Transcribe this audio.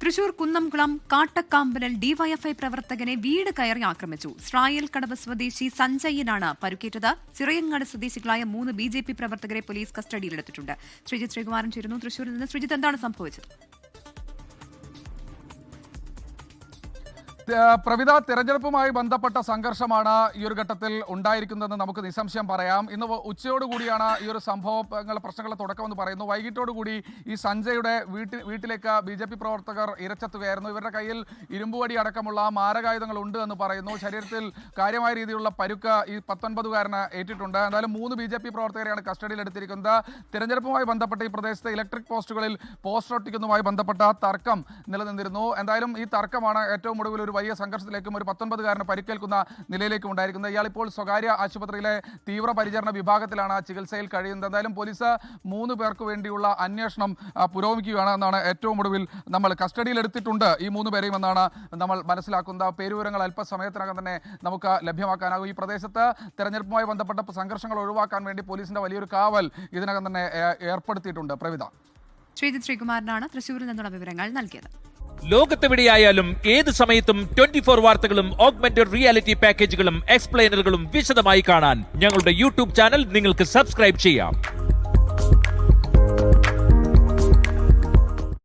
Thrissur Kunnamkulam കാട്ടക്കാമ്പലിൽ DYFI പ്രവർത്തകനെ വീട് കയറി ആക്രമിച്ചു. സ്രായൽ കടവ് സ്വദേശി സഞ്ജയിനാണ് പരുക്കേറ്റത്. ചിറയങ്ങാട് സ്വദേശികളായ 3 BJP പ്രവർത്തകരെ പോലീസ് കസ്റ്റഡിയിലെടുത്തിട്ടുണ്ട്. ശ്രീജിത്ത് ശ്രീകുമാരൻ ചേരുന്നു തൃശൂരിൽ നിന്ന്. ശ്രീജിത്ത്, എന്താണ് സംഭവിച്ചത്? പ്രവിധ, തെരഞ്ഞെടുപ്പുമായി ബന്ധപ്പെട്ട സംഘർഷമാണ് ഈ ഒരു ഘട്ടത്തിൽ ഉണ്ടായിരിക്കുന്നതെന്ന് നമുക്ക് നിസ്സംശയം പറയാം. ഇന്ന് ഉച്ചയോടുകൂടിയാണ് ഈ ഒരു പ്രശ്നങ്ങളുടെ തുടക്കമെന്ന് പറയുന്നു. വൈകിട്ടോടുകൂടി ഈ സഞ്ജയുടെ വീട്ടിലേക്ക് BJP പ്രവർത്തകർ ഇരച്ചെത്തുകയായിരുന്നു. ഇവരുടെ കയ്യിൽ ഇരുമ്പുവടി അടക്കമുള്ള മാരകായുധങ്ങൾ ഉണ്ട് എന്ന് പറയുന്നു. ശരീരത്തിൽ കാര്യമായ രീതിയിലുള്ള പരുക്ക് ഈ 19-കാരന് ഏറ്റിട്ടുണ്ട്. എന്തായാലും 3 BJP പ്രവർത്തകരെയാണ് കസ്റ്റഡിയിലെടുത്തിരിക്കുന്നത്. തെരഞ്ഞെടുപ്പുമായി ബന്ധപ്പെട്ട് ഈ പ്രദേശത്തെ ഇലക്ട്രിക് പോസ്റ്റുകളിൽ പോസ്റ്റർ ഒട്ടിക്കുന്നതുമായി ബന്ധപ്പെട്ട തർക്കം നിലനിന്നിരുന്നു. എന്തായാലും ഈ തർക്കമാണ് ഏറ്റവും ഒടുവിൽ ഒരു വലിയ സംഘർഷത്തിലേക്കും ഒരു 19-കാരന് പരിക്കേൽക്കുന്ന നിലയിലേക്കും ഉണ്ടായിരിക്കുന്നത്. ഇയാൾ ഇപ്പോൾ സ്വകാര്യ ആശുപത്രിയിലെ തീവ്രപരിചരണ വിഭാഗത്തിലാണ് ചികിത്സയിൽ കഴിയുന്നത്. എന്തായാലും പോലീസ് 3 പേർക്ക് വേണ്ടിയുള്ള അന്വേഷണം പുരോഗമിക്കുകയാണ് എന്നാണ് ഏറ്റവും ഒടുവിൽ നമ്മൾ കസ്റ്റഡിയിലെടുത്തിട്ടുണ്ട് ഈ 3 പേരെയും എന്നാണ് നമ്മൾ മനസ്സിലാക്കുന്നത്. പേരുവിവരങ്ങൾ അല്പസമയത്തിനകം തന്നെ നമുക്ക് ലഭ്യമാക്കാനാകും. ഈ പ്രദേശത്ത് തെരഞ്ഞെടുപ്പുമായി ബന്ധപ്പെട്ട സംഘർഷങ്ങൾ ഒഴിവാക്കാൻ വേണ്ടി പോലീസിന്റെ വലിയൊരു കാവൽ ഇതിനകം തന്നെ ഏർപ്പെടുത്തിയിട്ടുണ്ട്. പ്രവിധ, ശ്രീജിത്ത് ശ്രീകുമാരനാണ് തൃശൂരിൽ നിന്നുള്ള വിവരങ്ങൾ നൽകിയത്. ലോകത്തെവിടെയായാലും ഏത് സമയത്തും 24 വാർത്തകളും ഓഗ്മെന്റഡ് റിയാലിറ്റി പാക്കേജുകളും എക്സ്പ്ലെയിനറുകളും വിശദമായി കാണാൻ ഞങ്ങളുടെ YouTube ചാനൽ നിങ്ങൾക്ക് സബ്സ്ക്രൈബ് ചെയ്യാം.